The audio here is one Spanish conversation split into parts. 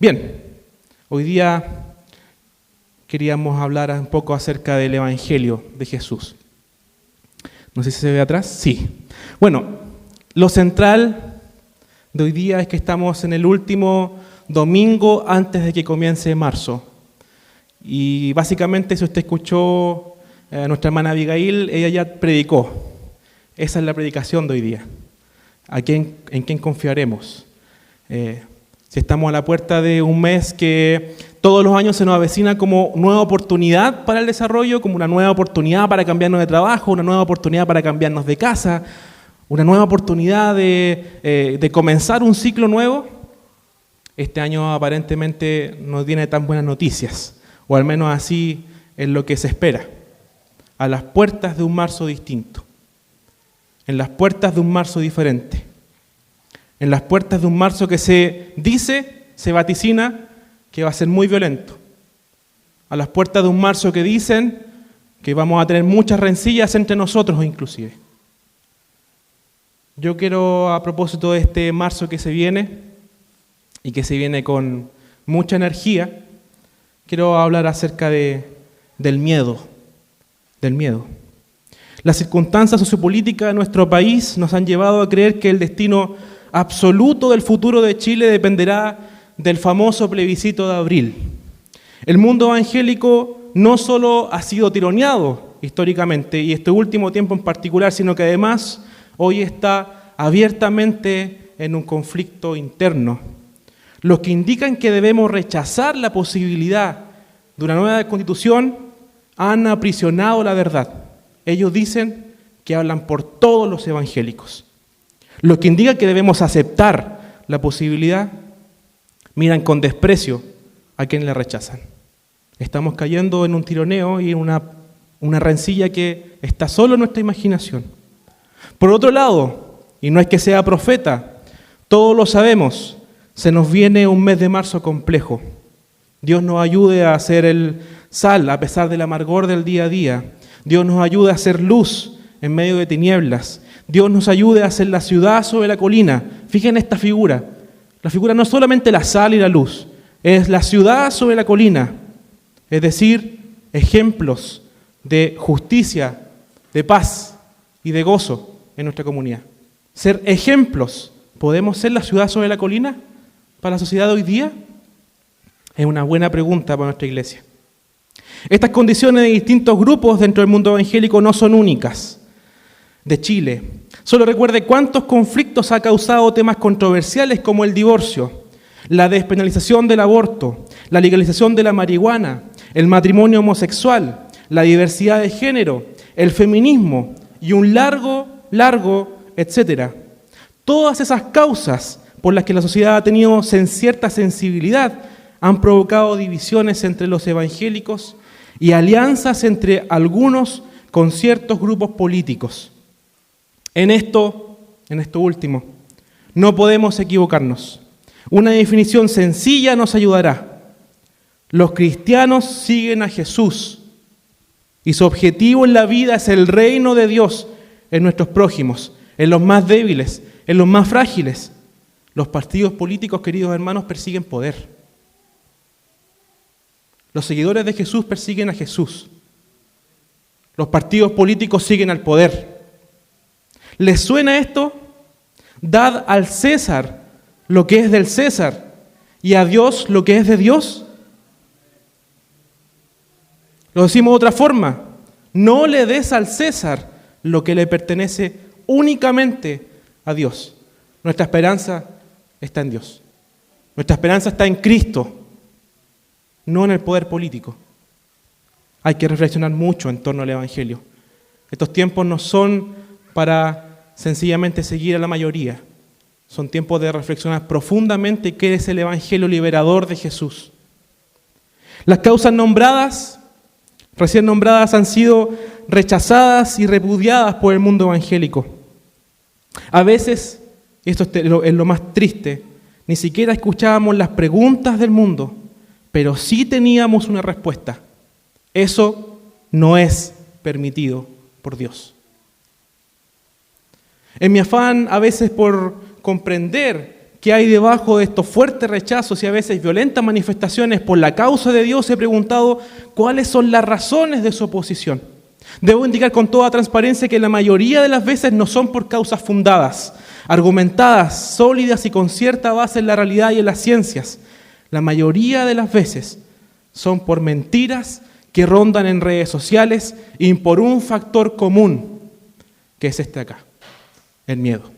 Bien, hoy día queríamos hablar un poco acerca del Evangelio de Jesús. No sé si se ve atrás. Sí. Bueno, lo central de hoy día es que estamos en el último domingo antes de que comience marzo. Y básicamente, si usted escuchó a nuestra hermana Abigail, ella ya predicó. Esa es la predicación de hoy día. ¿En quién confiaremos? Si estamos a la puerta de un mes que todos los años se nos avecina como nueva oportunidad para el desarrollo, como una nueva oportunidad para cambiarnos de trabajo, una nueva oportunidad para cambiarnos de casa, una nueva oportunidad de comenzar un ciclo nuevo, este año aparentemente no tiene tan buenas noticias, o al menos así es lo que se espera, a las puertas de un marzo distinto, en las puertas de un marzo diferente. En las puertas de un marzo que se vaticina que va a ser muy violento. A las puertas de un marzo que dicen que vamos a tener muchas rencillas entre nosotros inclusive. Yo quiero, a propósito de este marzo que se viene, y que se viene con mucha energía, quiero hablar acerca del miedo. Las circunstancias sociopolíticas de nuestro país nos han llevado a creer que el destino absoluto del futuro de Chile dependerá del famoso plebiscito de abril. El mundo evangélico no solo ha sido tironeado históricamente, y este último tiempo en particular, sino que además hoy está abiertamente en un conflicto interno, los que indican que debemos rechazar la posibilidad de una nueva constitución han aprisionado la verdad. Ellos dicen que hablan por todos los evangélicos. Los que indican que debemos aceptar la posibilidad, miran con desprecio a quienes la rechazan. Estamos cayendo en un tironeo y en una rencilla que está solo en nuestra imaginación. Por otro lado, y no es que sea profeta, todos lo sabemos, se nos viene un mes de marzo complejo. Dios nos ayude a hacer el sal a pesar del amargor del día a día. Dios nos ayude a hacer luz en medio de tinieblas. Dios nos ayude a hacer la ciudad sobre la colina. Fíjense esta figura. La figura no es solamente la sal y la luz, es la ciudad sobre la colina. Es decir, ejemplos de justicia, de paz y de gozo en nuestra comunidad. Ser ejemplos. ¿Podemos ser la ciudad sobre la colina para la sociedad de hoy día? Es una buena pregunta para nuestra iglesia. Estas condiciones de distintos grupos dentro del mundo evangélico no son únicas de Chile. Solo recuerde cuántos conflictos ha causado temas controversiales como el divorcio, la despenalización del aborto, la legalización de la marihuana, el matrimonio homosexual, la diversidad de género, el feminismo y un largo, etcétera. Todas esas causas por las que la sociedad ha tenido cierta sensibilidad han provocado divisiones entre los evangélicos y alianzas entre algunos con ciertos grupos políticos. En esto último, no podemos equivocarnos. Una definición sencilla nos ayudará. Los cristianos siguen a Jesús y su objetivo en la vida es el reino de Dios en nuestros prójimos, en los más débiles, en los más frágiles. Los partidos políticos, queridos hermanos, persiguen poder. Los seguidores de Jesús persiguen a Jesús. Los partidos políticos siguen al poder. ¿Les suena esto? Dad al César lo que es del César y a Dios lo que es de Dios. Lo decimos de otra forma. No le des al César lo que le pertenece únicamente a Dios. Nuestra esperanza está en Dios. Nuestra esperanza está en Cristo, no en el poder político. Hay que reflexionar mucho en torno al Evangelio. Estos tiempos no son para sencillamente seguir a la mayoría. Son tiempos de reflexionar profundamente qué es el Evangelio liberador de Jesús. Las causas recién nombradas, han sido rechazadas y repudiadas por el mundo evangélico. A veces, y esto es lo más triste, ni siquiera escuchábamos las preguntas del mundo, pero sí teníamos una respuesta. Eso no es permitido por Dios. En mi afán a veces por comprender que hay debajo de estos fuertes rechazos y a veces violentas manifestaciones por la causa de Dios, he preguntado cuáles son las razones de su oposición. Debo indicar con toda transparencia que la mayoría de las veces no son por causas fundadas, argumentadas, sólidas y con cierta base en la realidad y en las ciencias. La mayoría de las veces son por mentiras que rondan en redes sociales y por un factor común, que es este acá, el miedo.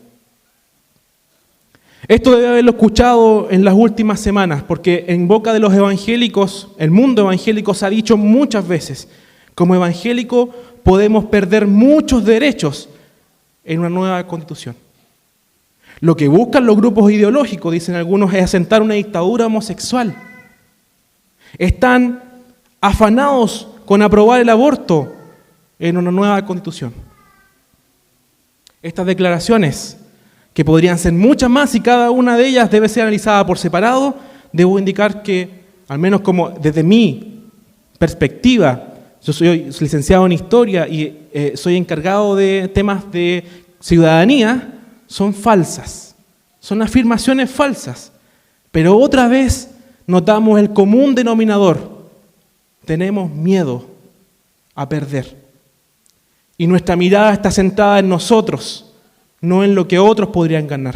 Esto debe haberlo escuchado en las últimas semanas, porque en boca de los evangélicos, el mundo evangélico se ha dicho muchas veces, como evangélico podemos perder muchos derechos en una nueva constitución. Lo que buscan los grupos ideológicos, dicen algunos, es asentar una dictadura homosexual. Están afanados con aprobar el aborto en una nueva constitución. Estas declaraciones, que podrían ser muchas más y cada una de ellas debe ser analizada por separado, debo indicar que, al menos como desde mi perspectiva, yo soy licenciado en Historia y soy encargado de temas de ciudadanía, son falsas, son afirmaciones falsas. Pero otra vez notamos el común denominador: tenemos miedo a perder. Y nuestra mirada está centrada en nosotros, no en lo que otros podrían ganar.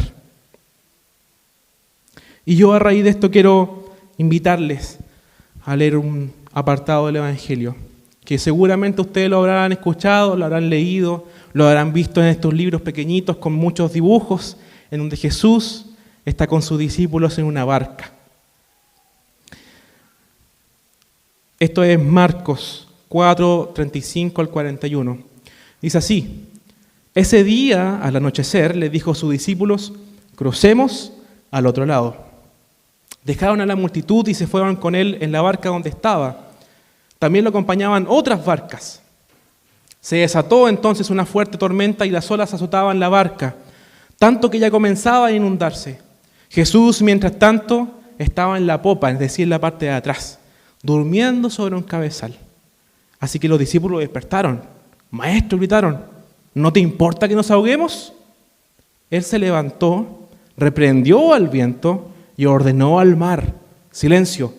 Y yo a raíz de esto quiero invitarles a leer un apartado del Evangelio, que seguramente ustedes lo habrán escuchado, lo habrán leído, lo habrán visto en estos libros pequeñitos con muchos dibujos, en donde Jesús está con sus discípulos en una barca. Esto es Marcos 4, 35 al 41. Dice así: ese día, al anochecer, les dijo a sus discípulos: crucemos al otro lado. Dejaron a la multitud y se fueron con él en la barca donde estaba. También lo acompañaban otras barcas. Se desató entonces una fuerte tormenta y las olas azotaban la barca, tanto que ya comenzaba a inundarse. Jesús, mientras tanto, estaba en la popa, es decir, en la parte de atrás, durmiendo sobre un cabezal. Así que los discípulos despertaron. Maestro, gritaron, ¿no te importa que nos ahoguemos? Él se levantó, reprendió al viento y ordenó al mar: silencio,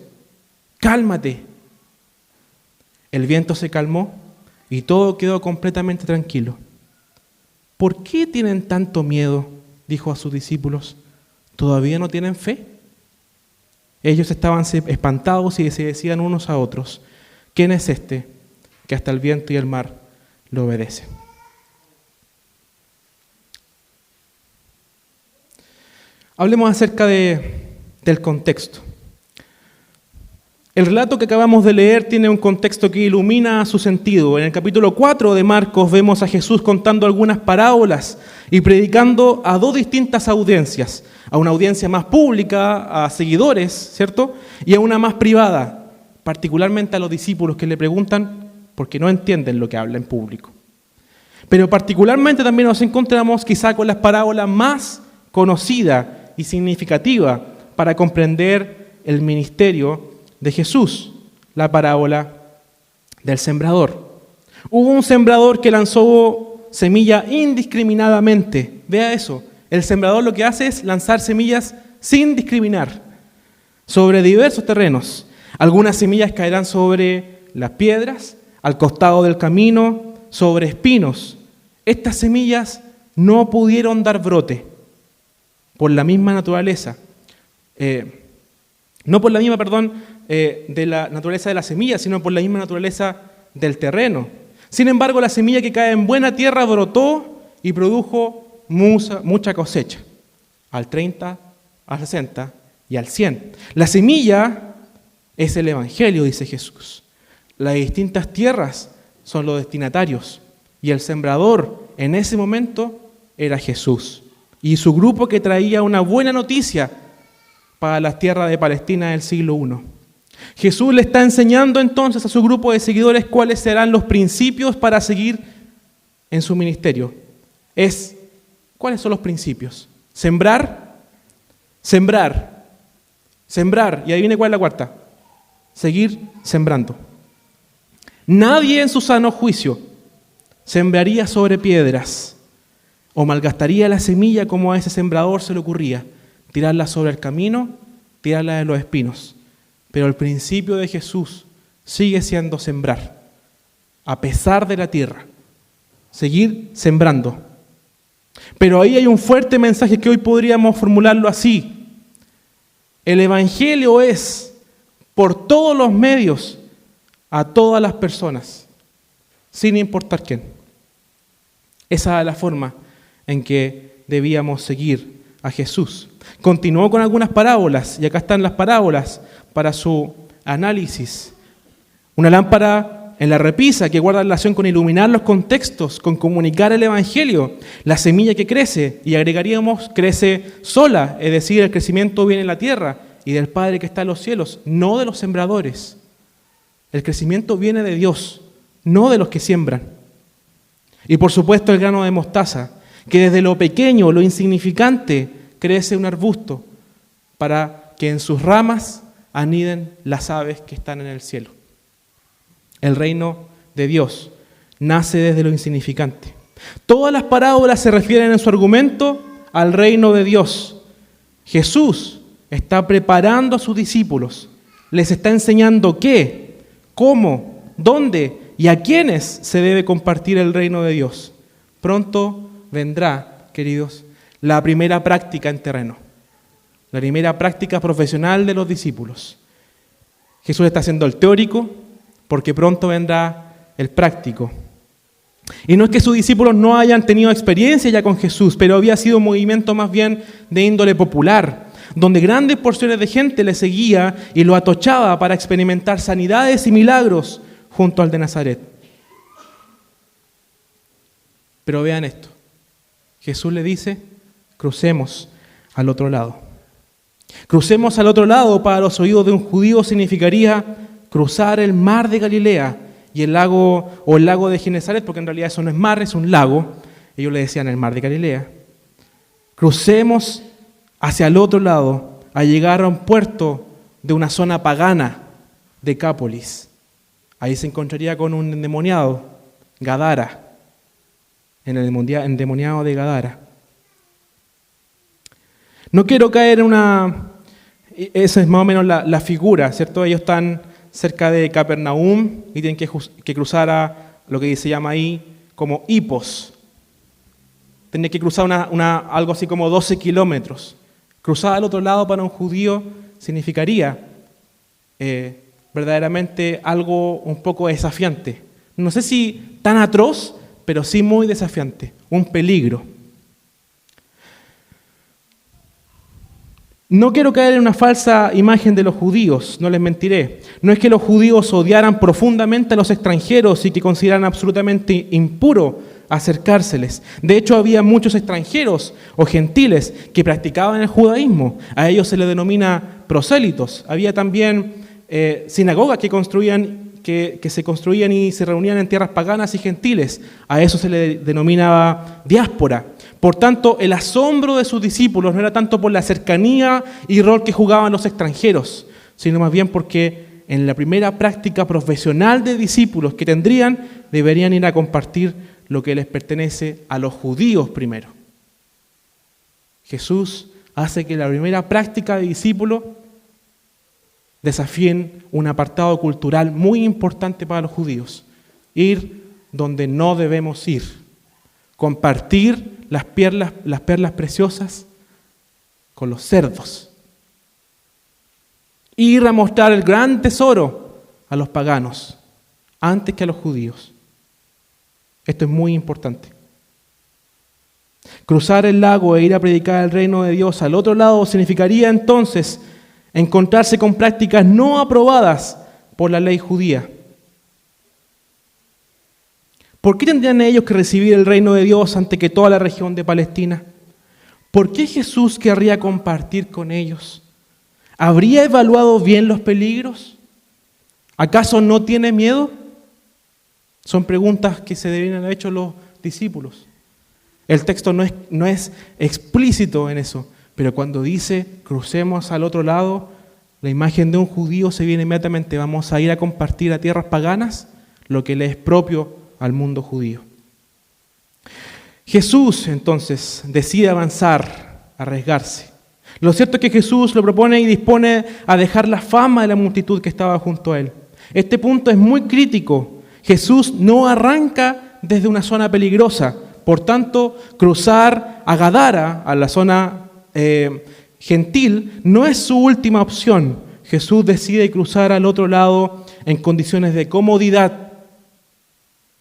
cálmate. El viento se calmó y todo quedó completamente tranquilo. ¿Por qué tienen tanto miedo?, dijo a sus discípulos. ¿Todavía no tienen fe? Ellos estaban espantados y se decían unos a otros: ¿quién es este que hasta el viento y el mar lo obedecen? Hablemos acerca del contexto. El relato que acabamos de leer tiene un contexto que ilumina su sentido. En el capítulo 4 de Marcos vemos a Jesús contando algunas parábolas y predicando a dos distintas audiencias: a una audiencia más pública, a seguidores, ¿cierto?, y a una más privada, particularmente a los discípulos que le preguntan porque no entienden lo que habla en público. Pero particularmente también nos encontramos quizá con las parábolas más conocidas y significativas para comprender el ministerio de Jesús, la parábola del sembrador. Hubo un sembrador que lanzó semilla indiscriminadamente. Vea eso, el sembrador lo que hace es lanzar semillas sin discriminar sobre diversos terrenos. Algunas semillas caerán sobre las piedras, al costado del camino, sobre espinos. Estas semillas no pudieron dar brote por la misma naturaleza, de la naturaleza de la semilla, sino por la misma naturaleza del terreno. Sin embargo, la semilla que cae en buena tierra brotó y produjo mucha cosecha, al 30, al 60 y al 100. La semilla es el Evangelio, dice Jesús. Las distintas tierras son los destinatarios y el sembrador en ese momento era Jesús y su grupo que traía una buena noticia para las tierras de Palestina del siglo I. Jesús le está enseñando entonces a su grupo de seguidores cuáles serán los principios para seguir en su ministerio. ¿Cuáles son los principios? Sembrar, y ahí viene cuál es la cuarta: seguir sembrando. Nadie en su sano juicio sembraría sobre piedras o malgastaría la semilla como a ese sembrador se le ocurría. tirarla sobre el camino, tirarla de los espinos. Pero el principio de Jesús sigue siendo sembrar, a pesar de la tierra, seguir sembrando. Pero ahí hay un fuerte mensaje que hoy podríamos formularlo así. El Evangelio es, por todos los medios, a todas las personas, sin importar quién. Esa es la forma en que debíamos seguir a Jesús. Continuó con algunas parábolas, y acá están las parábolas para su análisis. Una lámpara en la repisa que guarda relación con iluminar los contextos, con comunicar el Evangelio. La semilla que crece, y agregaríamos, crece sola, es decir, el crecimiento viene de la tierra y del Padre que está en los cielos, no de los sembradores. El crecimiento viene de Dios, no de los que siembran. Y por supuesto el grano de mostaza, que desde lo pequeño, lo insignificante, crece un arbusto para que en sus ramas aniden las aves que están en el cielo. El reino de Dios nace desde lo insignificante. Todas las parábolas se refieren en su argumento al reino de Dios. Jesús está preparando a sus discípulos, les está enseñando qué, cómo, dónde y a quiénes se debe compartir el reino de Dios. Pronto vendrá, queridos, la primera práctica en terreno, la primera práctica profesional de los discípulos. Jesús está haciendo el teórico, porque pronto vendrá el práctico. Y no es que sus discípulos no hayan tenido experiencia ya con Jesús, pero había sido un movimiento más bien de índole popular, donde grandes porciones de gente le seguía y lo atochaba para experimentar sanidades y milagros junto al de Nazaret. Pero vean esto, Jesús le dice, crucemos al otro lado. Crucemos al otro lado para los oídos de un judío significaría cruzar el mar de Galilea y el lago de Genesaret, porque en realidad eso no es mar, es un lago. Ellos le decían el mar de Galilea. Crucemos hacia el otro lado a llegar a un puerto de una zona pagana, Decápolis. Ahí se encontraría con un endemoniado, Gadara, en el endemoniado de Gadara. No quiero caer en esa es más o menos la figura, ¿cierto? Ellos están cerca de Capernaum y tienen que cruzar a lo que se llama ahí como Hipos. Tienen que cruzar algo así como 12 kilómetros. Cruzar al otro lado para un judío significaría verdaderamente algo un poco desafiante. No sé si tan atroz, pero sí muy desafiante, un peligro. No quiero caer en una falsa imagen de los judíos, no les mentiré. No es que los judíos odiaran profundamente a los extranjeros y que consideraran absolutamente impuro acercárseles. De hecho, había muchos extranjeros o gentiles que practicaban el judaísmo. A ellos se les denomina prosélitos. Había también sinagogas que se construían y se reunían en tierras paganas y gentiles. A eso se le denominaba diáspora. Por tanto, el asombro de sus discípulos no era tanto por la cercanía y rol que jugaban los extranjeros, sino más bien porque en la primera práctica profesional de discípulos que tendrían, deberían ir a compartir lo que les pertenece a los judíos primero. Jesús hace que la primera práctica de discípulo desafíen un apartado cultural muy importante para los judíos. Ir donde no debemos ir. Compartir las perlas preciosas con los cerdos. Ir a mostrar el gran tesoro a los paganos antes que a los judíos. Esto es muy importante. Cruzar el lago e ir a predicar el reino de Dios al otro lado significaría entonces encontrarse con prácticas no aprobadas por la ley judía. ¿Por qué tendrían ellos que recibir el reino de Dios ante que toda la región de Palestina? ¿Por qué Jesús querría compartir con ellos? ¿Habría evaluado bien los peligros? ¿Acaso no tiene miedo? Son preguntas que se deberían haber hecho los discípulos. El texto no es explícito en eso, pero cuando dice crucemos al otro lado, la imagen de un judío se viene inmediatamente. Vamos a ir a compartir a tierras paganas lo que le es propio al mundo judío. Jesús entonces decide avanzar, arriesgarse. Lo cierto es que Jesús lo propone y dispone a dejar la fama de la multitud que estaba junto a él. Este punto es muy crítico. Jesús no arranca desde una zona peligrosa. Por tanto, cruzar a Gadara, a la zona gentil, no es su última opción. Jesús decide cruzar al otro lado en condiciones de comodidad.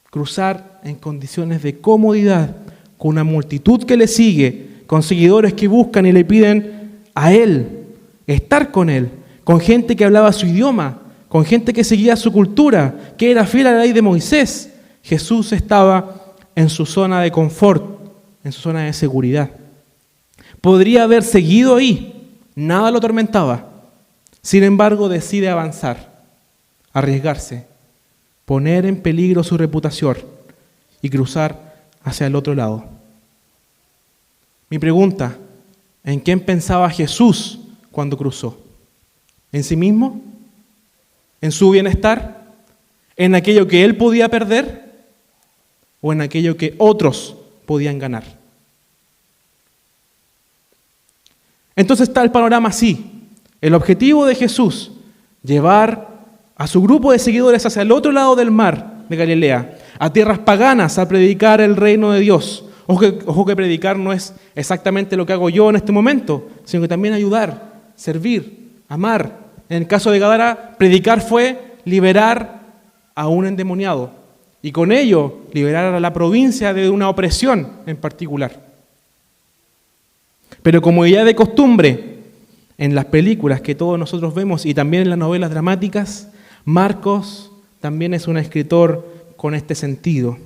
Cruzar en condiciones de comodidad, con una multitud que le sigue, con seguidores que buscan y le piden a él, estar con él, con gente que hablaba su idioma, con gente que seguía su cultura, que era fiel a la ley de Moisés. Jesús estaba en su zona de confort, en su zona de seguridad. Podría haber seguido ahí, nada lo atormentaba. Sin embargo, decide avanzar, arriesgarse, poner en peligro su reputación y cruzar hacia el otro lado. Mi pregunta: ¿en quién pensaba Jesús cuando cruzó? ¿En sí mismo? ¿En su bienestar? ¿En aquello que él podía perder? ¿O en aquello que otros podían ganar? Entonces está el panorama así. El objetivo de Jesús: llevar a su grupo de seguidores hacia el otro lado del mar de Galilea, a tierras paganas, a predicar el reino de Dios. Ojo que predicar no es exactamente lo que hago yo en este momento, sino que también ayudar, servir, amar. En el caso de Gadara, predicar fue liberar a un endemoniado y con ello liberar a la provincia de una opresión en particular. Pero como ya de costumbre, en las películas que todos nosotros vemos y también en las novelas dramáticas, Marcos también es un escritor con este sentido.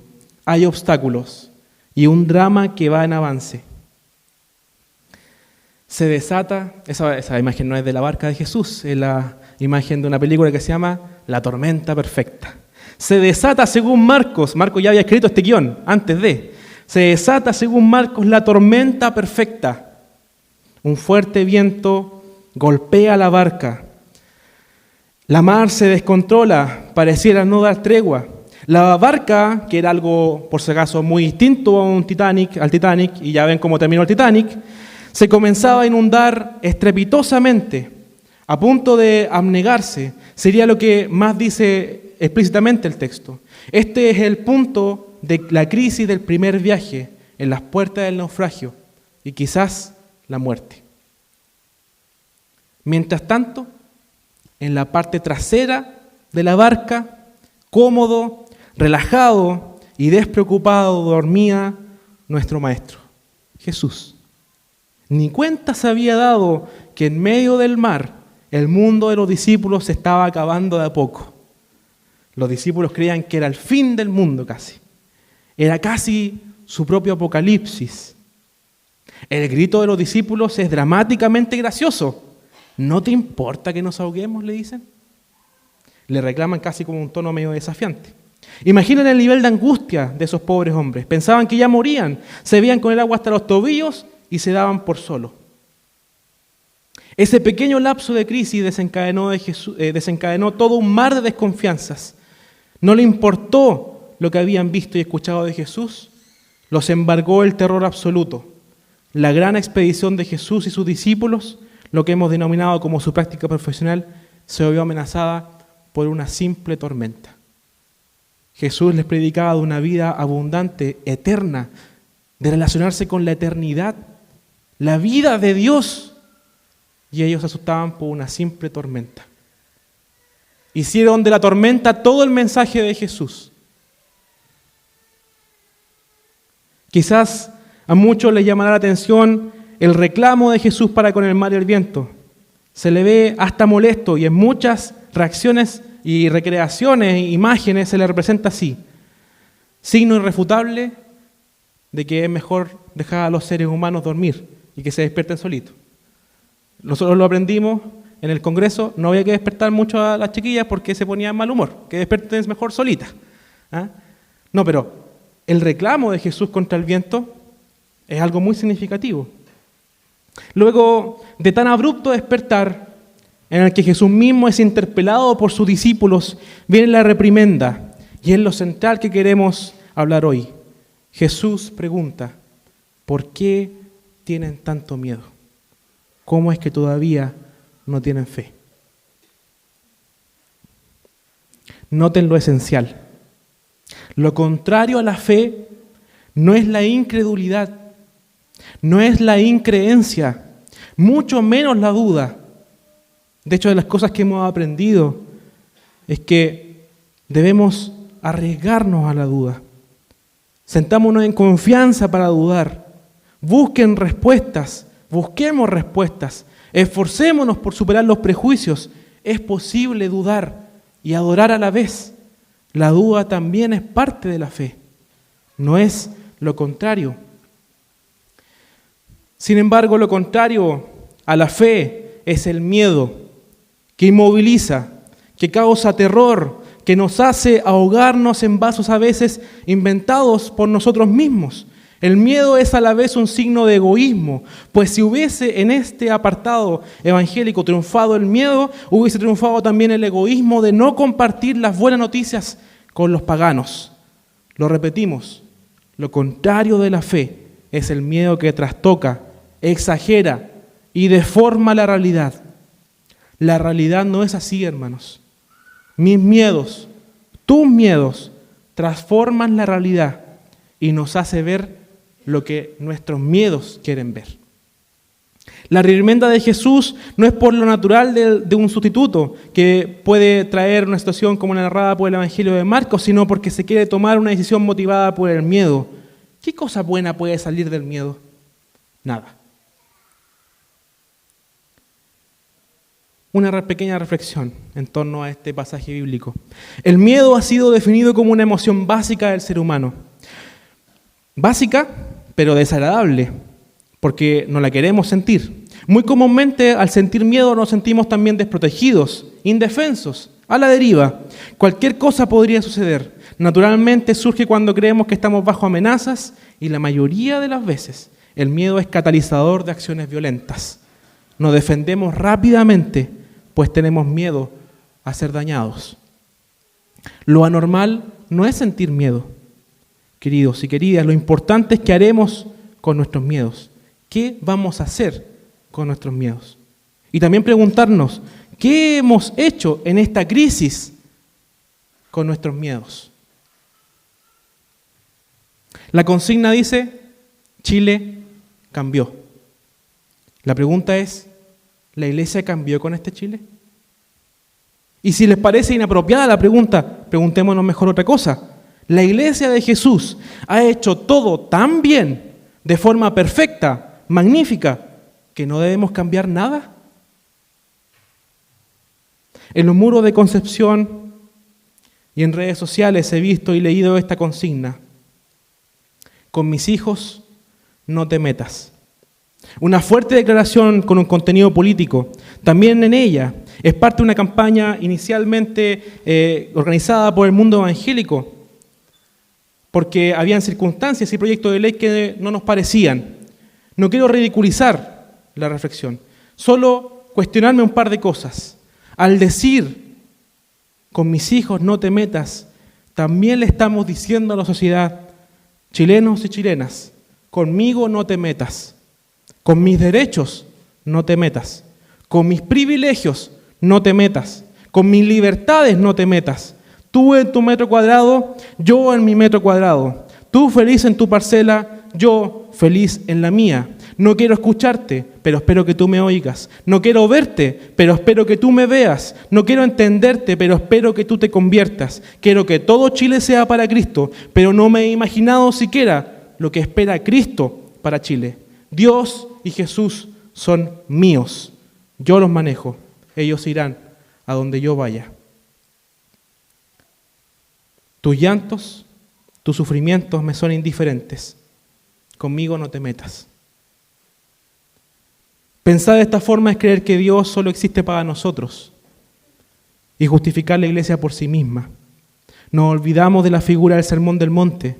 Hay obstáculos y un drama que va en avance. Se desata, esa imagen no es de la barca de Jesús, es la imagen de una película que se llama La tormenta perfecta. Se desata según Marcos ya había escrito este guión antes se desata según Marcos la tormenta perfecta. Un fuerte viento golpea la barca. La mar se descontrola, pareciera no dar tregua. La barca, que era algo, por si acaso, muy distinto al Titanic, y ya ven cómo terminó el Titanic, se comenzaba a inundar estrepitosamente, a punto de abnegarse. Sería lo que más dice explícitamente el texto. Este es el punto de la crisis del primer viaje, en las puertas del naufragio y quizás la muerte. Mientras tanto, en la parte trasera de la barca, cómodo, relajado y despreocupado, dormía nuestro Maestro, Jesús. Ni cuenta se había dado que en medio del mar el mundo de los discípulos se estaba acabando de a poco. Los discípulos creían que era el fin del mundo casi. Era casi su propio apocalipsis. El grito de los discípulos es dramáticamente gracioso. ¿No te importa que nos ahoguemos?, le dicen. Le reclaman casi como un tono medio desafiante. Imaginen el nivel de angustia de esos pobres hombres. Pensaban que ya morían, se veían con el agua hasta los tobillos y se daban por solo. Ese pequeño lapso de crisis desencadenó todo un mar de desconfianzas. No le importó lo que habían visto y escuchado de Jesús. Los embargó el terror absoluto. La gran expedición de Jesús y sus discípulos, lo que hemos denominado como su práctica profesional, se vio amenazada por una simple tormenta. Jesús les predicaba de una vida abundante, eterna, de relacionarse con la eternidad, la vida de Dios, y ellos se asustaban por una simple tormenta. Hicieron de la tormenta todo el mensaje de Jesús. Quizás a muchos les llamará la atención el reclamo de Jesús para con el mar y el viento. Se le ve hasta molesto y en muchas reacciones y recreaciones, imágenes, se le representa así. Signo irrefutable de que es mejor dejar a los seres humanos dormir y que se despierten solitos. Nosotros lo aprendimos en el Congreso, no había que despertar mucho a las chiquillas porque se ponían mal humor, que despierten mejor solitas. No, pero el reclamo de Jesús contra el viento es algo muy significativo. Luego de tan abrupto despertar, en el que Jesús mismo es interpelado por sus discípulos, viene la reprimenda, y es lo central que queremos hablar hoy. Jesús pregunta: ¿por qué tienen tanto miedo? ¿cómo es que todavía no tienen fe? Noten lo esencial. Lo contrario a la fe no es la incredulidad, no es la increencia, mucho menos la duda. De hecho, de las cosas que hemos aprendido es que debemos arriesgarnos a la duda. Sentámonos en confianza para dudar. Busquen respuestas, busquemos respuestas. Esforcémonos por superar los prejuicios. Es posible dudar y adorar a la vez. La duda también es parte de la fe, no es lo contrario. Sin embargo, lo contrario a la fe es el miedo, que inmoviliza, que causa terror, que nos hace ahogarnos en vasos a veces inventados por nosotros mismos. El miedo es a la vez un signo de egoísmo, pues si hubiese en este apartado evangélico triunfado el miedo, hubiese triunfado también el egoísmo de no compartir las buenas noticias con los paganos. Lo repetimos, lo contrario de la fe es el miedo que trastoca, exagera y deforma la realidad. La realidad no es así, hermanos. Mis miedos, tus miedos, transforman la realidad y nos hace ver lo que nuestros miedos quieren ver. La reprimenda de Jesús no es por lo natural de un sustituto que puede traer una situación como la narrada por el Evangelio de Marcos, sino porque se quiere tomar una decisión motivada por el miedo. ¿Qué cosa buena puede salir del miedo? Nada. Una pequeña reflexión en torno a este pasaje bíblico. El miedo ha sido definido como una emoción básica del ser humano. Básica, pero desagradable, porque no la queremos sentir. Muy comúnmente, al sentir miedo, nos sentimos también desprotegidos, indefensos, a la deriva. Cualquier cosa podría suceder. Naturalmente surge cuando creemos que estamos bajo amenazas y la mayoría de las veces el miedo es catalizador de acciones violentas. Nos defendemos rápidamente, pues tenemos miedo a ser dañados. Lo anormal no es sentir miedo. Queridos y queridas, lo importante es qué haremos con nuestros miedos. ¿Qué vamos a hacer con nuestros miedos? Y también preguntarnos, ¿qué hemos hecho en esta crisis con nuestros miedos? La consigna dice, Chile cambió. La pregunta es, ¿la iglesia cambió con este Chile? Y si les parece inapropiada la pregunta, preguntémonos mejor otra cosa. La iglesia de Jesús ha hecho todo tan bien, de forma perfecta, magnífica, que no debemos cambiar nada. En los muros de Concepción y en redes sociales he visto y leído esta consigna. Con mis hijos no te metas. Una fuerte declaración con un contenido político. También en ella es parte de una campaña inicialmente organizada por el mundo evangélico, porque habían circunstancias y proyectos de ley que no nos parecían. No quiero ridiculizar la reflexión, solo cuestionarme un par de cosas. Al decir, con mis hijos no te metas, también le estamos diciendo a la sociedad, chilenos y chilenas, conmigo no te metas, con mis derechos no te metas, con mis privilegios no te metas, con mis libertades no te metas. Tú en tu metro cuadrado, yo en mi metro cuadrado. Tú feliz en tu parcela, yo feliz en la mía. No quiero escucharte, pero espero que tú me oigas. No quiero verte, pero espero que tú me veas. No quiero entenderte, pero espero que tú te conviertas. Quiero que todo Chile sea para Cristo, pero no me he imaginado siquiera lo que espera Cristo para Chile. Dios y Jesús son míos. Yo los manejo. Ellos irán a donde yo vaya. Tus llantos, tus sufrimientos me son indiferentes. Conmigo no te metas. Pensar de esta forma es creer que Dios solo existe para nosotros y justificar la iglesia por sí misma. Nos olvidamos de la figura del Sermón del Monte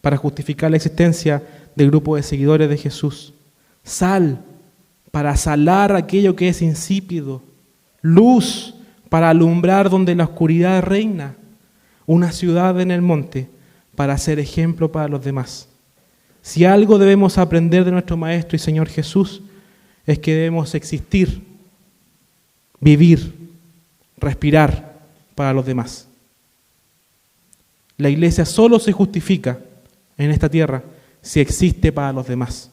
para justificar la existencia del grupo de seguidores de Jesús. Sal para salar aquello que es insípido. Luz para alumbrar donde la oscuridad reina. Una ciudad en el monte para ser ejemplo para los demás. Si algo debemos aprender de nuestro Maestro y Señor Jesús, es que debemos existir, vivir, respirar para los demás. La iglesia solo se justifica en esta tierra si existe para los demás.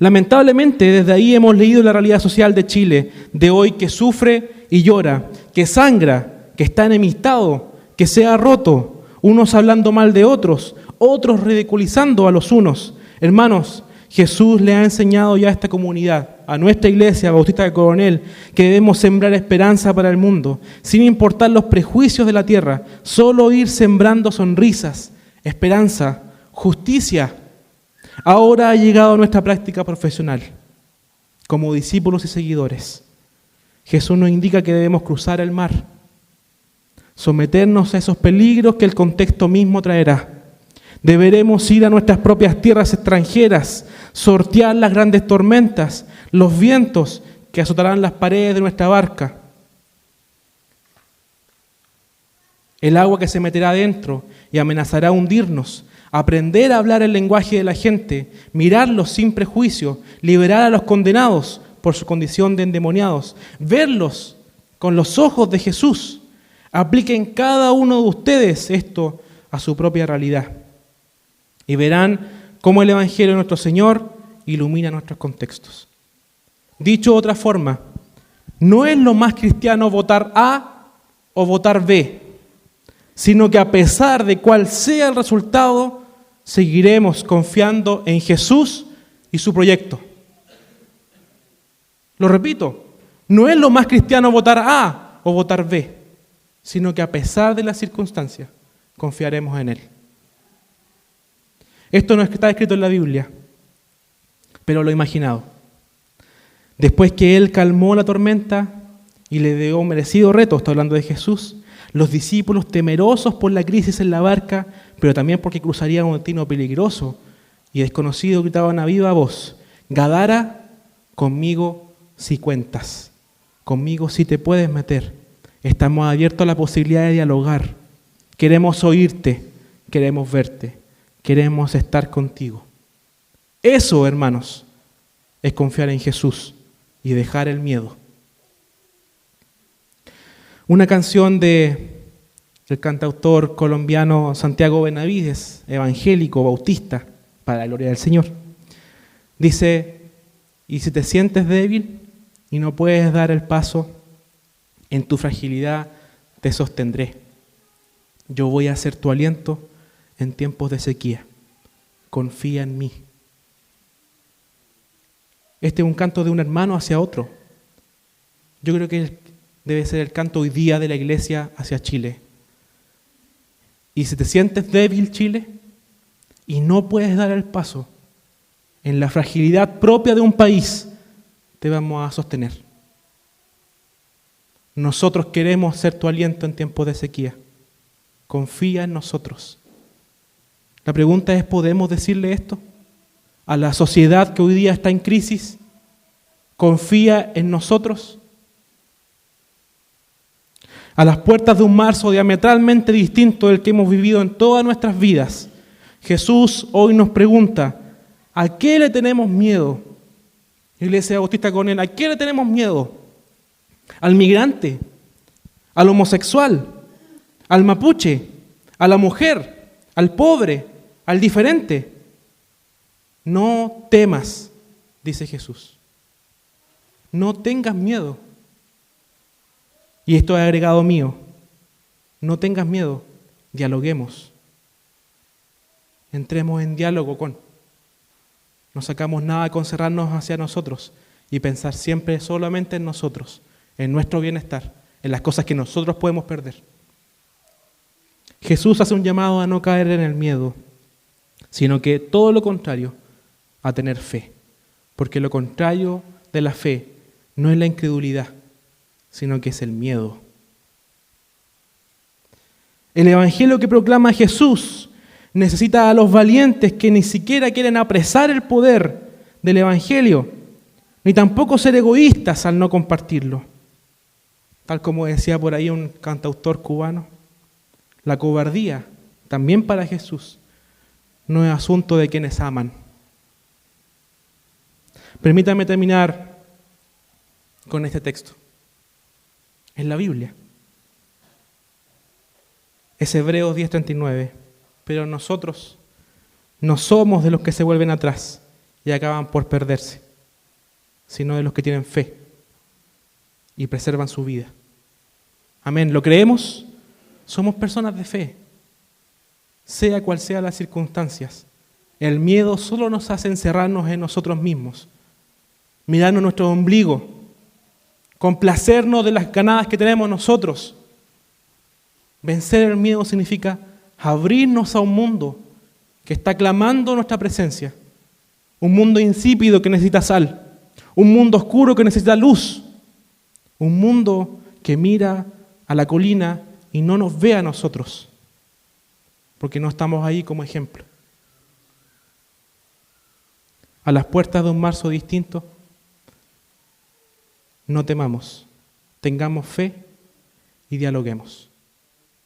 Lamentablemente, desde ahí hemos leído la realidad social de Chile, de hoy, que sufre y llora, que sangra, que está enemistado, que se ha roto, unos hablando mal de otros, otros ridiculizando a los unos. Hermanos, Jesús le ha enseñado ya a esta comunidad, a nuestra iglesia Bautista de Coronel, que debemos sembrar esperanza para el mundo, sin importar los prejuicios de la tierra, solo ir sembrando sonrisas, esperanza, justicia. Ahora ha llegado nuestra práctica profesional, como discípulos y seguidores. Jesús nos indica que debemos cruzar el mar, someternos a esos peligros que el contexto mismo traerá. Deberemos ir a nuestras propias tierras extranjeras, sortear las grandes tormentas, los vientos que azotarán las paredes de nuestra barca, el agua que se meterá adentro y amenazará hundirnos, aprender a hablar el lenguaje de la gente, mirarlos sin prejuicio, liberar a los condenados por su condición de endemoniados, verlos con los ojos de Jesús. Apliquen cada uno de ustedes esto a su propia realidad y verán cómo el Evangelio de nuestro Señor ilumina nuestros contextos. Dicho de otra forma, no es lo más cristiano votar A o votar B, sino que a pesar de cuál sea el resultado, seguiremos confiando en Jesús y su proyecto. Lo repito, no es lo más cristiano votar A o votar B, sino que a pesar de las circunstancias, confiaremos en Él. Esto no está escrito en la Biblia, pero lo he imaginado. Después que Él calmó la tormenta y le dio un merecido reto, estoy hablando de Jesús, los discípulos, temerosos por la crisis en la barca, pero también porque cruzarían un destino peligroso y desconocido, gritaban a viva voz: Gadara, conmigo si cuentas, conmigo si te puedes meter. Estamos abiertos a la posibilidad de dialogar. Queremos oírte, queremos verte, queremos estar contigo. Eso, hermanos, es confiar en Jesús y dejar el miedo. Una canción del cantautor colombiano Santiago Benavides, evangélico, bautista, para la gloria del Señor, dice: y si te sientes débil y no puedes dar el paso, en tu fragilidad te sostendré. Yo voy a ser tu aliento en tiempos de sequía. Confía en mí. Este es un canto de un hermano hacia otro. Yo creo que debe ser el canto hoy día de la iglesia hacia Chile. Y si te sientes débil, Chile, y no puedes dar el paso, en la fragilidad propia de un país, te vamos a sostener. Nosotros queremos ser tu aliento en tiempos de sequía. Confía en nosotros. La pregunta es, ¿podemos decirle esto a la sociedad que hoy día está en crisis? ¿Confía en nosotros? A las puertas de un marzo diametralmente distinto del que hemos vivido en todas nuestras vidas, Jesús hoy nos pregunta: ¿a qué le tenemos miedo? Iglesia Bautista Coronel, ¿a qué le tenemos miedo? ¿Al migrante? ¿Al homosexual? ¿Al mapuche? ¿A la mujer? ¿Al pobre? ¿Al diferente? No temas, dice Jesús. No tengas miedo. Y esto es agregado mío. No tengas miedo, dialoguemos. Entremos en diálogo con. No sacamos nada con cerrarnos hacia nosotros y pensar siempre solamente en nosotros, en nuestro bienestar, en las cosas que nosotros podemos perder. Jesús hace un llamado a no caer en el miedo, sino que todo lo contrario, a tener fe. Porque lo contrario de la fe no es la incredulidad, sino que es el miedo. El evangelio que proclama Jesús necesita a los valientes que ni siquiera quieren apresar el poder del evangelio, ni tampoco ser egoístas al no compartirlo. Tal como decía por ahí un cantautor cubano, la cobardía, también para Jesús, no es asunto de quienes aman. Permítame terminar con este texto. Es la Biblia. Es Hebreos 10:39. Pero nosotros no somos de los que se vuelven atrás y acaban por perderse, sino de los que tienen fe y preservan su vida. Amén. ¿Lo creemos? Somos personas de fe. Sea cual sea las circunstancias, el miedo solo nos hace encerrarnos en nosotros mismos, mirarnos nuestro ombligo, complacernos de las ganadas que tenemos nosotros. Vencer el miedo significa abrirnos a un mundo que está clamando nuestra presencia, un mundo insípido que necesita sal, un mundo oscuro que necesita luz, un mundo que mira a la colina y no nos ve a nosotros, porque no estamos ahí como ejemplo. A las puertas de un marzo distinto, no temamos, tengamos fe y dialoguemos.